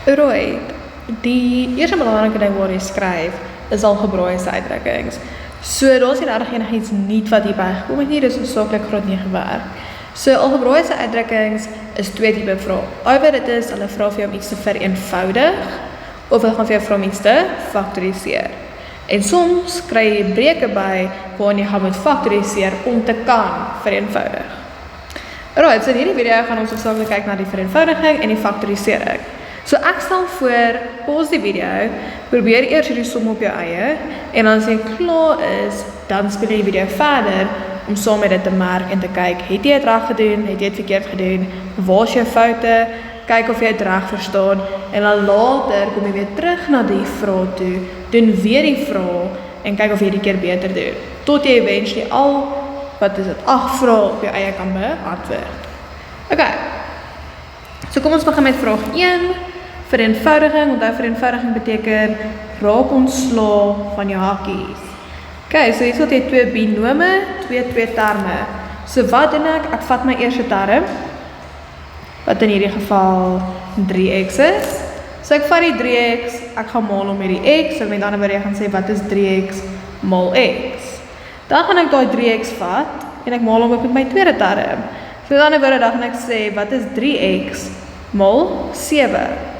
Alright, die eerste belangrike ding waar jy skryf is algebraaiese uitdrukkings. So daar's nie regtig enigiets nuut wat hier bygekom het nie, dis hoofsaaklik graad 9 werk. So algebraaiese uitdrukkings is twee tipe vrae. Either dit is hulle vra vir jou om iets te vereenvoudig of hulle gaan vir jou vra om iets te faktoriseer. En soms kry jy breuke by waarin jy gaan moet faktoriseer om te kan vereenvoudig. Alright, so in hierdie video gaan ons hoofsaaklik kyk na die vereenvoudiging en die faktorisering. So ek stel voor, pause die video, probeer eers hierdie som op jou eie en as jy klaar is, dan speel jy die video verder om saam met dit te merk en te kyk, het jy het reg gedoen, het jy het verkeerd gedoen, waar is jou foute, kyk of jy het reg verstaan en dan later kom jy weer terug na die vraag toe, doen weer die vraag en kyk of jy die keer beter doen, tot jy eventually al, wat is dit, 8 vrae op jou eie kan beantwoord. Okay, so kom ons begin met vraag 1, vereenvoudiging, onthou vereenvoudiging beteken raak ontslae van jou hakies. Okay, so hier het jy 2 binome, 2 terme. So wat doen ek? Ek vat my eerste term, wat in hierdie geval 3x is. So ek vat die 3x, ek gaan maal om met die x, so met ander woorde jy gaan sê wat is 3x maal x. Dan gaan ek daai 3x vat, en ek maal om met my tweede term. So met ander woorde dan gaan ek sê wat is 3x maal 7.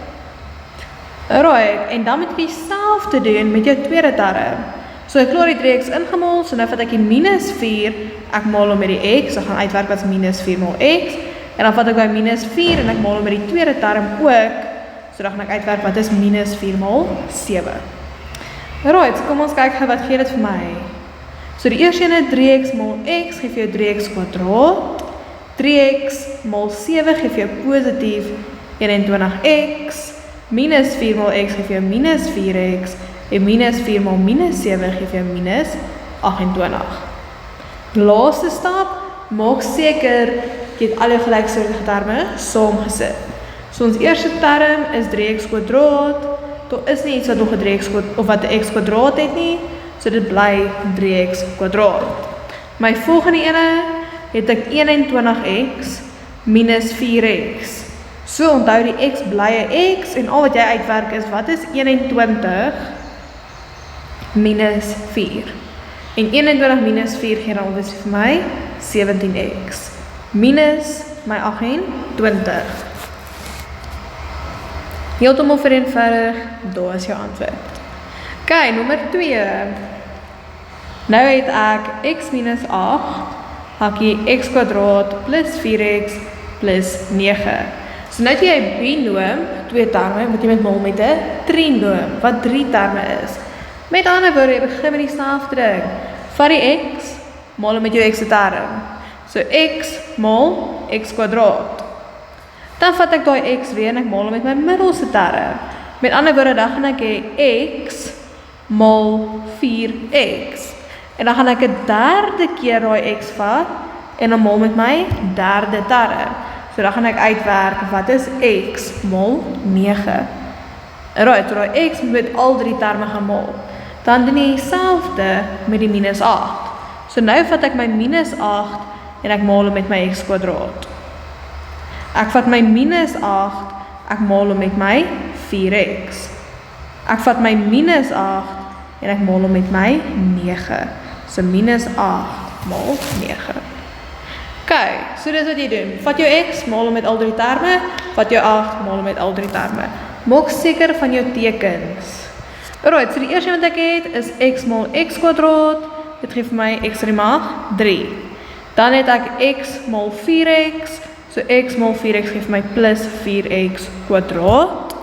Alright, en dan moet jy dieselfde doen met jou tweede term. So ek klaar die 3x ingemaal, so nou vat ek die minus 4, ek maal om met die x, ek gaan uitwerk wat is minus 4 maal x, en dan vat ek by minus 4 en ek maal om met die tweede term ook, so dan gaan ek uitwerk wat is minus 4 maal 7. Alright, so kom ons kyk wat gee dit vir my. So die eerste ene 3x maal x geef jou 3x kwadraat, 3x maal 7 geef jou positief 21x, minus 4 maal x geef jou minus 4x, en minus 4 maal minus 7 geef jou minus 28. Laaste stap, maak seker jy het al jou gelyksoortige terme saamgesit. So ons eerste term is 3x kwadraat, daar is nie iets wat nog 'n 3x of wat 'n x kwadraat het nie, so dit bly 3x kwadraat. My volgende ene het ek 21x minus 4x. So onthou die x bly 'n x en al wat jy uitwerk is wat is 21 minus 4. En 21 minus 4 gee dan obviously vir my 17x minus my 28. Heeltemal vereenvoudig, daar is jou antwoord. Okay, nommer 2. Nou het ek x minus 8 hakkie x kwadraat plus 4x plus 9. So nou het jy 'n binoom, 2 terme, moet jy met maal met 'n trinoom, wat 3 terme is. Met ander woorde, jy begin met dieselfde ding. Vat die x, maal met jou x term. So x maal x kwadraat. Dan vat ek daai x weer en ek maal met my middelste term. Met ander woorde, dan gaan ek hê x maal 4x. En dan gaan ek 'n derde keer daai x vat en dan maal met my derde term. So dan gaan ek uitwerk wat is x maal 9. Alright, so daai x met al 3 terme gaan maal. Dan doen jy dieselfde met die minus 8. So nou vat ek my minus 8 en ek maal met my x kwadraat. Ek vat my minus 8, ek maal met my 4x. Ek vat my minus 8 en ek maal met my 9. So minus 8 maal 9. Okay, so dis wat jy doen. Vat jou x, maal met al 3 terme, vat jou 8, maal met al 3 terme. Maak seker van jou tekens. Alright, so die eerste wat ek het is x maal x kwadraat, dit gee vir my x in die mag 3. Dan het ek x maal 4x, so x maal 4x gee vir my plus 4x kwadraat.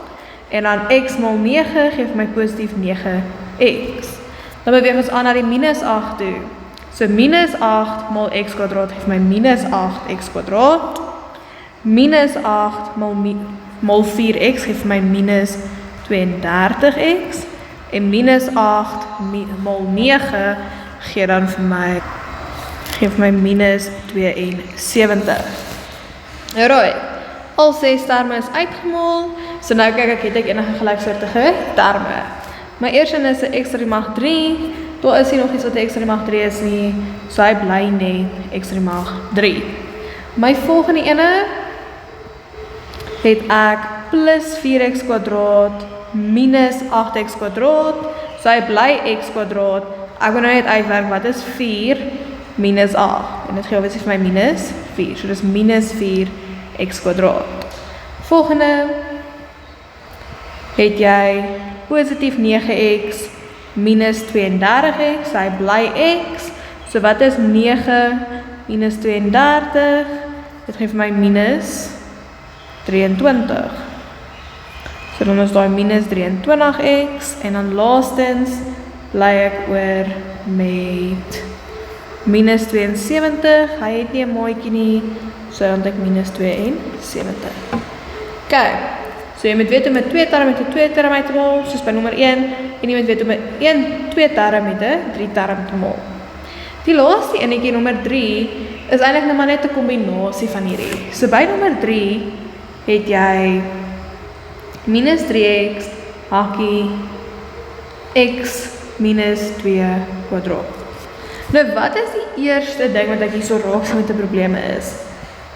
En dan x maal 9 gee vir my positief 9x. Dan beweeg ons aan na die minus 8 toe. So minus 8 maal x kwadraat gee vir my minus 8x kwadraat. Minus 8 maal 4x gee vir my minus 32x. En minus 8 maal 9 gee dan vir my minus 72. Alright, al 6 terme is uitgemaal, so nou kyk ek, het ek enige gelyksoortige terme. My eerste is 'n x in die mag 3, daar is nie nog iets wat 'n x in die mag 3 is nie, so hy bly net x in die mag 3. My volgende ene het ek plus 4x kwadraat minus 8x kwadraat, so hy bly x kwadraat. Ek wil nou net uitwerk wat is 4 minus 8, en dit gee obviously vir my minus 4, so dis minus 4x kwadraat. Volgende, het jy positief 9x minus 32x, so hy bly x, so wat is 9 minus 32, dit gee vir my minus 23. So dan is daar minus 23x, en dan laastens, bly ek oor met minus 72, hy het nie 'n maatjie nie, so dan het ek minus 72. Ok, so jy moet weet om met 2 term met 'n 2 term uit te maal, soos by nommer 1, en jy moet weet om met 2 term met 'n 3 term te maal. Die laaste enetjie, nommer 3, is eintlik nou maar net 'n kombinasie van hierdie. So by nommer 3 het jy minus 3x, hakkie, x minus 2 kwadraat. Nou wat is die eerste ding wat ek hier so raak sien met 'n probleem is?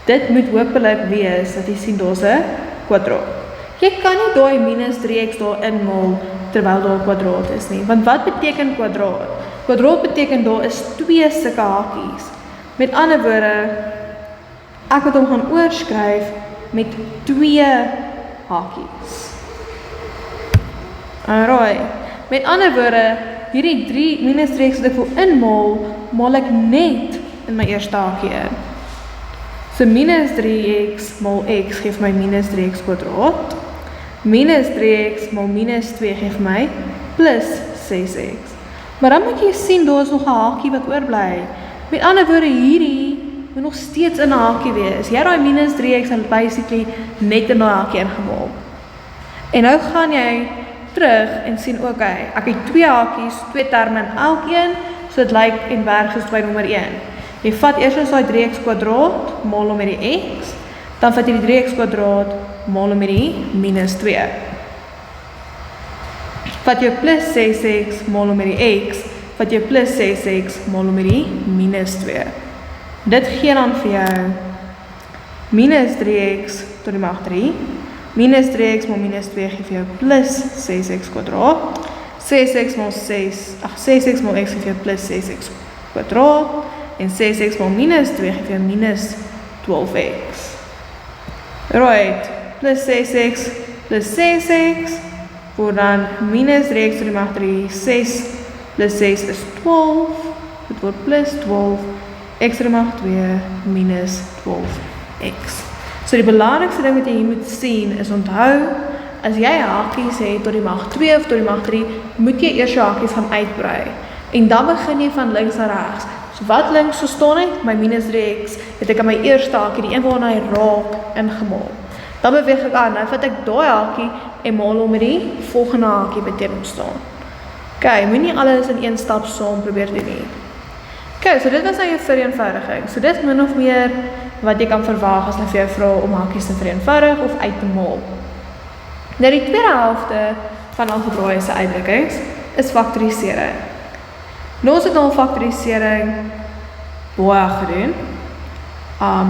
Dit moet hopelik wees dat jy sien daar's 'n kwadraat. Jy kan nie daai minus 3x daar inmaal terwyl daar 'n kwadraat is nie, want wat beteken kwadraat? Kwadraat beteken daar is 2 sulke hakies. Met ander woorde, ek moet hom gaan oorskryf met 2 hakies. Alright, met ander woorde, hierdie 3 minus 3x wat ek wil inmaal, maal ek net in my eerste hakie in. So minus 3x maal x geef my minus 3x kwadraat. Minus 3x maal minus 2 geef my plus 6x. Maar dan moet jy sien, daar is nog 'n hakie wat oorbly. Met ander woorde, hierdie moet nog steeds in 'n hakie wees. Jy het daai minus 3x en basically net in daai hakie ingemaal. En nou gaan jy terug en sien, okay, ek het 2 hakies, 2 terme in elkeen, so dit lyk en werk soos by nommer 1. Jy vat eers daai 3x kwadraat, maal hom met die x, dan vat jy die 3x kwadraat, maal hom met die minus 2. Vat jou plus 6x, maal hom met die x, vat jou plus 6x, maal hom met die minus 2. Dit gee dan vir jou minus 3x tot die mag 3, minus 3x maal minus 2 gee vir jou plus 6x kwadraat, 6x maal 6x maal x gee vir jou plus 6x kwadraat, en 6x maal minus 2 gee vir jou minus 12x. Right, plus 6x plus 6x, word dan minus 3x tot die mag 3, 6 plus 6 is 12, dit word plus 12, x tot die mag 2 minus 12x. So die belangrikste ding wat jy hier moet sien is onthou, as jy hakies het tot die mag 2 of tot die mag 3, moet jy eers jou hakies gaan uitbrei. En dan begin jy van links na regs. So wat links so staan het, my minus 3x, het ek aan my eerste hakie, die een waarna hy raak, ingemaal. Dan beweeg ek aan, nou vat ek daai hakie en maal hom met die volgende hakie wat teen hom staan. Ok, moenie alles in een stap saam probeer doen nie. Ok, so dit was nou jou vereenvoudiging. So dit is min of meer wat jy kan verwag as hulle vir jou vra om hakies te vereenvoudig of uit te maal. Nou die tweede helfte van algebraiese uitdrukkings is faktorisering. Nou ons het al faktorisering baie gedoen.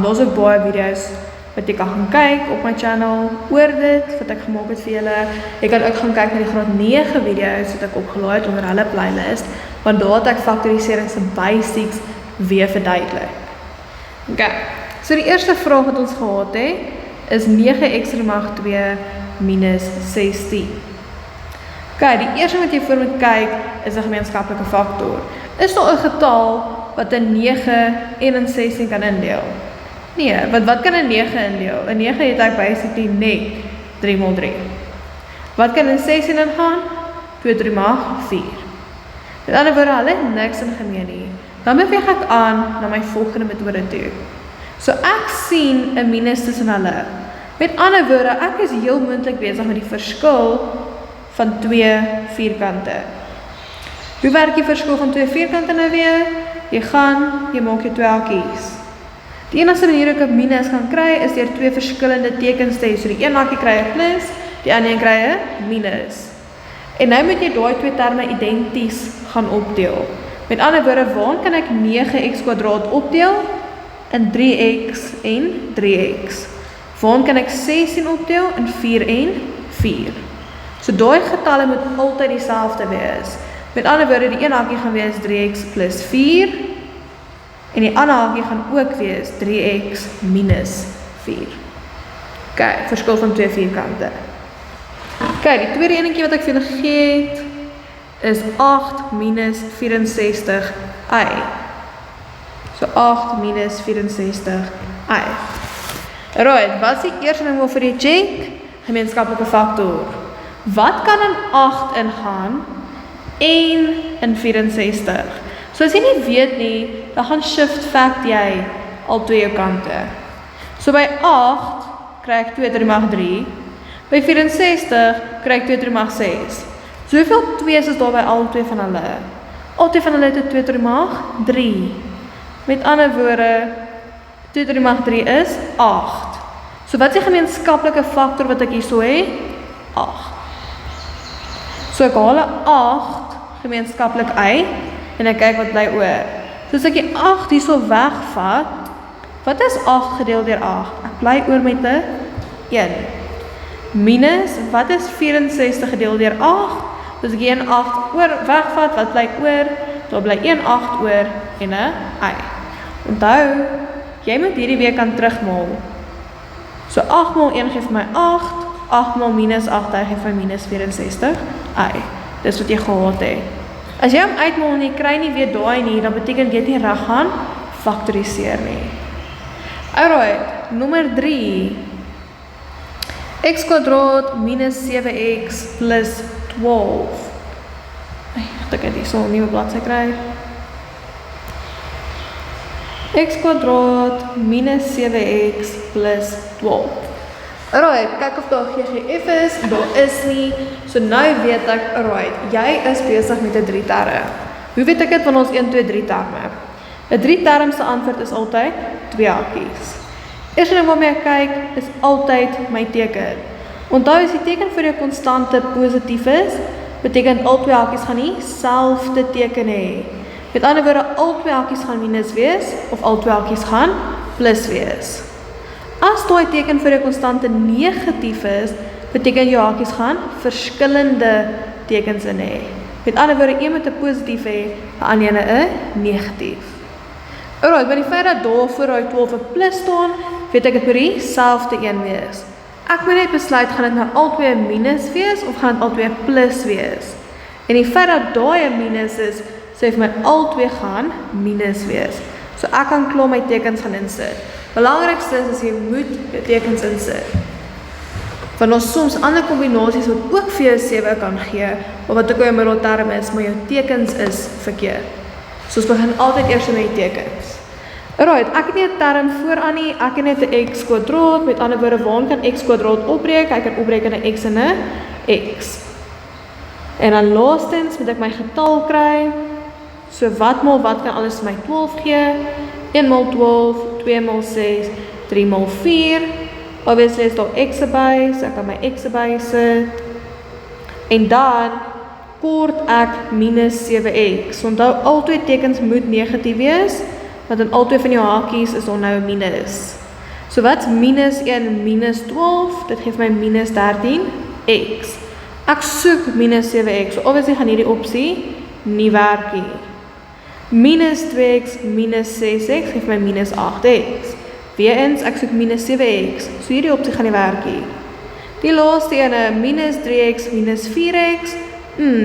Daar's ook baie video's wat jy kan gaan kyk op my channel oor dit, wat ek gemaak het vir julle. Jy kan ook gaan kyk na die graad 9 video's wat ek opgelaai het onder hulle playlist, want daar het ek faktorisering se basics weer verduidelik. Ok, so die eerste vraag wat ons gehad het, is 9x tot die mag 2 minus 16. Ok, die eerste wat jy voor moet kyk, is 'n gemeenskaplike faktor. Is daar 'n getal wat 'n 9 en 'n 16 kan indeel? Nee, want wat kan 'n 9 indeel? 'n 9 het ek basically net 3 mal 3. Wat kan 'n 16 ingaan? 2 tot die mag 4. Met ander woorde, hulle het niks in gemeen nie. Dan beweeg ek aan na my volgende metode toe. So ek sien 'n minus tussen hulle. Met ander woorde, ek is heel moontlik besig met die verskil van 2 vierkante. Hoe werk die verskil van 2 vierkante nou weer? Jy maak jou 2 hakies. Die enigste manier hoe ek 'n minus gaan kry, is deur 2 verskillende tekens te hê. So die een hakie kry 'n plus, die ander een kry 'n minus. En nou moet jy daai 2 terme identies gaan opdeel. Met ander woorde, waar kan ek 9x kwadraat opdeel? In 3x en 3x. Waarom kan ek 16 opdeel in 4 en 4? So daai getalle moet altyd dieselfde wees. Met ander woorde, die een hakie gaan wees 3x plus 4 en die ander hakie gaan ook wees 3x minus 4. Ok, verskil van 2 vierkante. Ok, die tweede enetjie wat ek vir julle gegee het is 8 minus 64y. So 8 minus 64y. Right, wat is die eerste ding vir die check? Gemeenskaplike faktor. Wat kan in 8 ingaan en in 64? So as jy nie weet nie, dan gaan shift fact jy al twee jou kante. So by 8 kry ek 2 3 mag 3, by 64 kry ek 2 3 mag 6. So hoeveel 2's is daar by al twee van hulle? Al twee van hulle het 2 3 mag 3. Met ander woorde, 2 3 mag 3 is 8. So wat is die gemeenskaplike faktor wat ek hier so het? 8. So ek haal 8 gemeenskaplik uit en ek kyk wat bly oor. So as ek die 8 hier so wegvat, wat is 8 gedeel deur 8? Ek bly oor met 'n 1. Minus, wat is 64 gedeel deur 8? So as ek 1 8 wegvat, wat bly oor? Daar bly 1 8 oor en 'n y. Onthou, jy moet hierdie weer kan terugmaal. So 8 maal 1 gee vir my 8, 8 maal minus 8 gee vir my minus 64 y. Dis wat jy gehad het. As jy hom uitmaal en jy kry nie weer daai nie, dan beteken jy het nie reg gaan faktoriseer nie. Alright, nommer 3. X kwadraat minus 7x plus 12. Ek het hier so 'n nuwe bladsy kry. X kwadraat minus 7x plus 12. Alright, kyk of daar GGF is, daar is nie. So nou weet ek, alright, jy is besig met 'n 3 term. Hoe weet ek dit van ons 1 2 3 terme? 'n 3 term se antwoord is altyd 2 hakies. Eerste ding waarmee ek kyk is altyd my teken. Onthou as die teken vir jou konstante positief is, beteken al twee hakies gaan nie selfde teken hê. Met ander woorde, al twee hakies gaan minus wees of al twee hakies gaan plus wees. As daai teken vir 'n konstante negatief is, beteken jou hakies gaan verskillende tekens in hê. Met ander woorde, een moet 'n positief hê, 'n ander 'n negatief. Alright, by die feit dat daar voor daai 12 'n plus staan, weet ek dit moet dieselfde een wees. Ek moet net besluit, gaan dit nou albei 'n minus wees of gaan dit albei 'n plus wees? En die feit dat daai 'n minus is, sê vir my albei gaan minus wees. So ek kan klaar my tekens gaan insit. Belangrikste is jy moet jou tekens insit. Want ons soms ander kombinasies wat ook vir jou 7 kan gee, of wat ook jou middelterm is, maar jou tekens is verkeerd. So ons begin altyd eers met die tekens. Alright, ek het nie 'n term vooraan nie, ek het net 'n x kwadraat, met ander woorde, waar kan x kwadraat opbreek? Ek kan opbreek in 'n x en 'n x. En dan laastens moet ek my getal kry. So wat maal wat kan alles my 12 gee? 1 maal 12, 2 maal 6, 3 maal 4. Obviously is daar x by, so ek kan my x by sit. En dan kort ek minus 7x. Onthou, al twee tekens moet negatief wees, want in al twee van jou hakies is daar nou minus. So wat minus 1 minus 12, dit geef my minus 13x. Ek soek minus 7x, so obviously gaan hierdie opsie nie werk nie. Minus 2x minus 6x geef my minus 8x. Weereens, ek soek minus 7x, so hierdie opsie gaan nie werk nie. Die laaste ene, minus 3x minus 4x,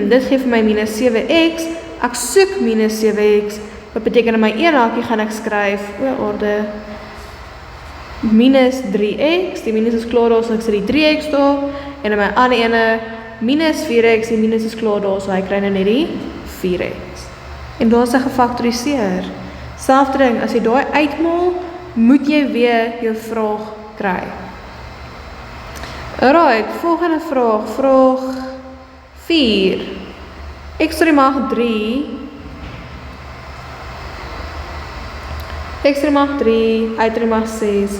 dit geef my minus 7x, ek soek minus 7x, wat beteken in my een hakie gaan ek skryf, orde, minus 3x, die minus is klaar daar, so ek sit die 3x daar, en in my ander ene, minus 4x, die minus is klaar daar, so hy kry nou net die 4x. En daar is hy gefaktoriseer. Selfde ding, as jy daai uitmaal, moet jy weer jou vraag kry. Alright, volgende vraag, vraag 4. X to die mag 3, x to die mag 3, y to die mag 6,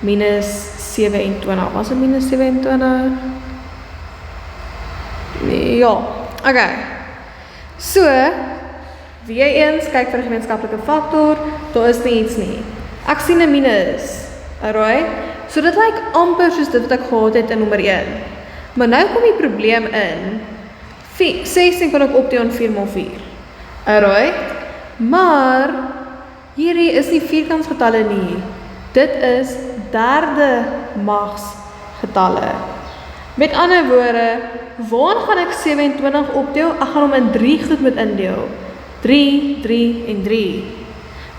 minus 27. Was het minus 27? Nee, ja, oké. So, weer eens, kyk vir die gemeenskaplike faktor, daar is nie iets nie. Ek sien 'n minus, alright? so dit lyk amper soos dit wat ek gehad het in nommer 1. Maar nou kom die probleem in, 16 kan ek opdeel in 4x4. Alright, maar hierdie is nie vierkantsgetalle nie. Dit is derde magsgetalle. Met ander woorde, waarin gaan ek 27 opdeel? Ek gaan hom in 3 goed moet indeel. 3, 3 en 3.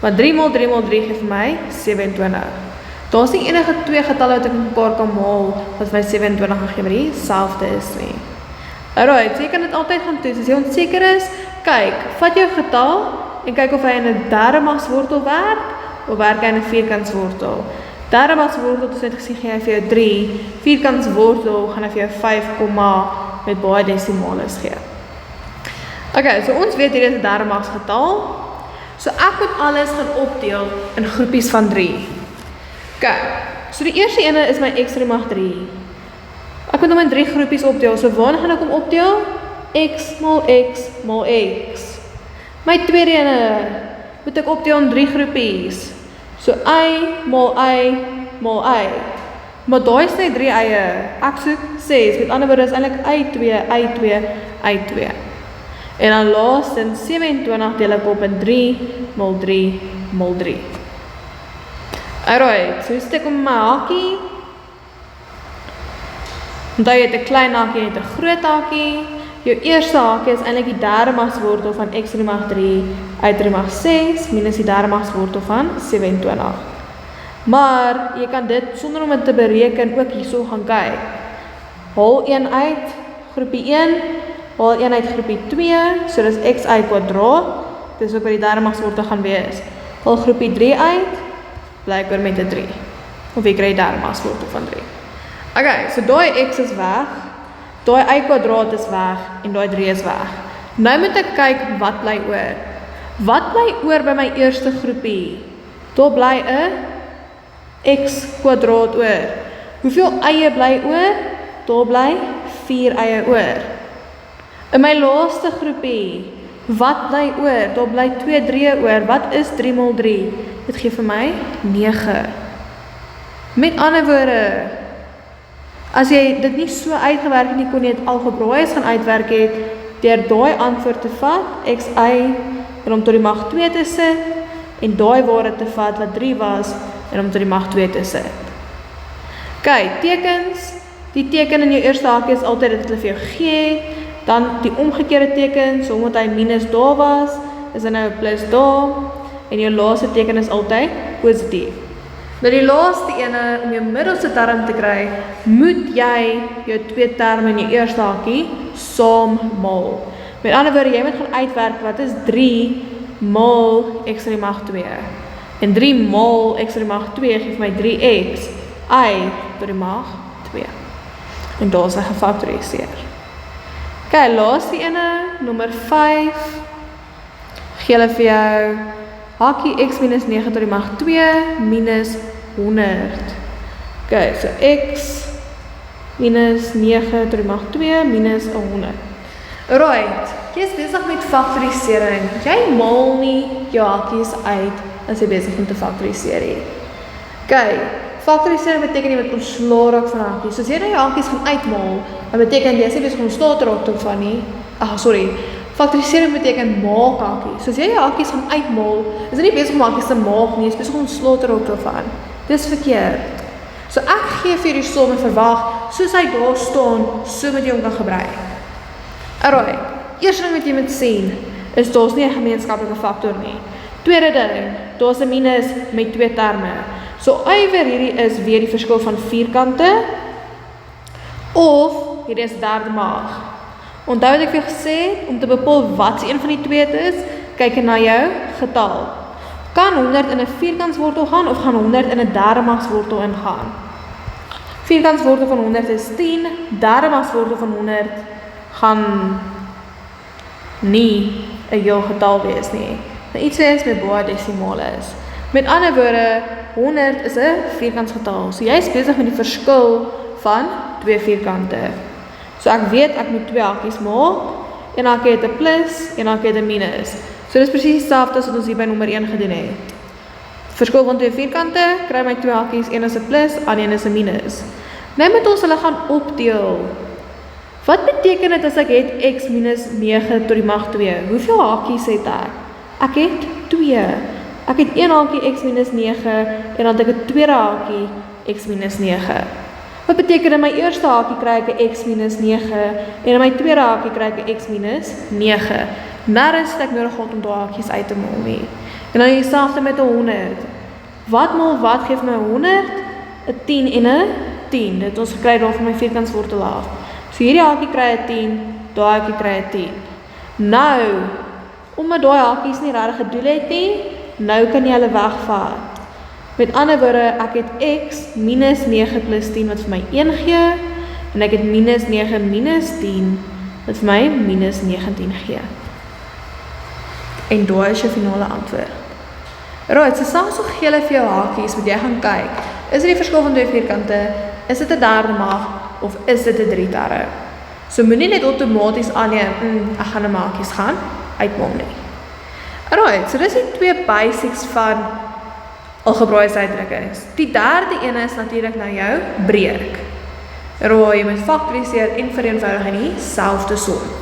Want 3 x 3 x 3 geef vir my 27. Daar is nie enige 2 getalle wat ek mekaar kan maal wat my 27 gaan gee, maar die selfde is nie. Alright, so jy kan dit altyd gaan toets. As jy onseker is, kyk, vat jou getal en kyk of hy in 'n derde magswortel werk of werk hy in 'n vierkantswortel. Derde magswortel, soos net gesê, gee hy vir jou 3. Vierkantswortel gaan hy vir jou 5, met baie desimale gee. Okay, so ons weet hier is 'n derde magsgetal. So ek moet alles gaan opdeel in groepies van 3. Okay, so die eerste ene is my x to die mag 3. Ek moet hom in 3 groepies opdeel. So waar gaan ek hom opdeel? X mal x mal x. My tweede ene moet ek opdeel in 3 groepies. So y mal y mal y. Maar daai is net 3 eie. Ek soek 6. Met ander woorde is eintlik y2, y2, y2. En dan laastens 27 deel ek op in 3 mal 3 mal 3. Alright, so steek om my hakie. Onthou jy het 'n klein hakie en 'n groot hakie. Jou eerste hakie is eintlik die derde magswortel van x to die mag 3 uit 3 mag 6 minus die derde magswortel van 27. Maar jy kan dit sonder om dit te bereken ook hierso gaan kyk. Haal 1 uit groepie 1, haal 1 uit groepie 2, so dis xy kwadraat. Dis ook wat die derde magswortel gaan wees. Haal groepie 3 uit, bly ek oor met 'n 3. Of jy kry die derde magswortel van 3. Okay, so daai x is weg. Daai y kwadraat is weg en daai 3 is weg. Nou moet ek kyk wat bly oor. Wat bly oor by my eerste groepie? Daar bly 'n x kwadraat oor. Hoeveel eie bly oor? Daar bly 4 eie oor. In my laaste groepie, wat bly oor? Daar bly 2 3 oor. Wat is 3 mal 3? Dit gee vir my 9. Met ander woorde, as jy dit nie so uitgewerk het nie, kon jy dit algebraies gaan uitwerk het, deur daai antwoord te vat, xy, en om tot die mag 2 te sit, en daai waarde te vat wat 3 was, en om tot die mag 2 te sit. Kyk, tekens, die teken in jou eerste hakie is altyd dat hulle vir jou gee, dan die omgekeerde teken, so omdat hy minus daar was, is hy nou 'n plus daar, en jou laaste teken is altyd positief. Nou die laaste ene, om jou middelste term te kry, moet jy jou 2 terme in jou eerste hakie saam maal. Met ander woorde, jy moet gaan uitwerk wat is 3 maal x to die mag 2. En 3 maal x to die mag 2 geef my 3x y tot die mag 2. En daar is hy gefaktoriseer. Okay, laaste ene, nommer 5, gee hulle vir jou hakie x minus 9 tot die mag 2 minus 100. Okay, so x minus 9 tot die mag 2 minus 100. Alright, jy is besig met faktorisering. Jy maal nie jou hakies uit as jy besig om te faktoriseer het. Okay, faktorisering beteken jy met ontslae raak van hakies. Soos jy nou jou hakies gaan uitmaal, dan beteken jy is nie besig om ontslae te raak van nie. Faktorisering beteken maak hakies. Soos jy jou hakies gaan uitmaal, is jy nie besig om hakies te maak nie, is besig om ontslae te raak van. Dis verkeerd. So ek gee vir die som en verwag, soos hy daar staan, so moet jy hom kan gebruik. Alright, eerste ding wat jy moet sien, is daar's nie 'n gemeenskaplike faktor nie. Tweede ding, daar's 'n minus met 2 terme. So ywer hierdie is weer die verskil van vierkante, of hierdie is derde mag. Onthou wat ek vir jou gesê het, om te bepaal wat een van die twee het is, kyk na jou getal. Kan 100 in 'n vierkantswortel gaan, of gaan 100 in 'n derde magswortel ingaan? Vierkantswortel van 100 is 10, derde magswortel van 100 gaan nie 'n heel getal wees nie. Nou iets wees met baie desimale is. Met ander woorde, 100 is 'n vierkantsgetal. So jy is besig met die verskil van 2 vierkante. So ek weet ek moet 2 hakies maak, een hakie het 'n plus, een hakie het 'n minus. So dis presies dieselfde as wat ons hier by nommer 1 gedoen het. Verskil van twee vierkante, kry my twee hakies, een is 'n plus, ander een is 'n minus. Nou moet ons hulle gaan opdeel. Wat beteken dit as ek het x minus 9 tot die mag 2? Hoeveel hakies het ek? Ek het 2. Ek het een hakie x minus 9 en dan het ek 'n tweede hakie x minus 9. Wat beteken dit? In my eerste hakie kry ek 'n x minus 9 en in my tweede hakie kry ek 'n x minus 9. Nêrens het ek nodig gehad om daai hakies uit te maal nie. En dan dieselfde met 'n 100. Wat maal wat gee vir my 100? 'n 10 en 'n 10. Dit ons gekry daar van my vierkantswortel af. So hierdie hakie kry 'n 10, daai hakie kry 'n 10. Nou, omdat daai hakies nie regtig 'n doel het nie, nou kan jy hulle wegvat. Met ander woorde, ek het x minus 9 plus 10 wat vir my 1 gee, en ek het minus 9 minus 10 wat vir my minus 19 gee. En daai is jou finale antwoord. Right, so selfs so gee hulle vir jou hakies, moet jy gaan kyk. Is dit die verskil van twee vierkante? Is dit 'n derde mag? Of is dit 'n drieterre? So moenie net outomaties aanneem, ek gaan 'n hakies gaan uitmaal nie. Right, so dis die twee basics van algebraiese uitdrukkings. Die derde een is natuurlik nou jou breek. Jy moet faktoriseer en vereenvoudig in dieselfde som.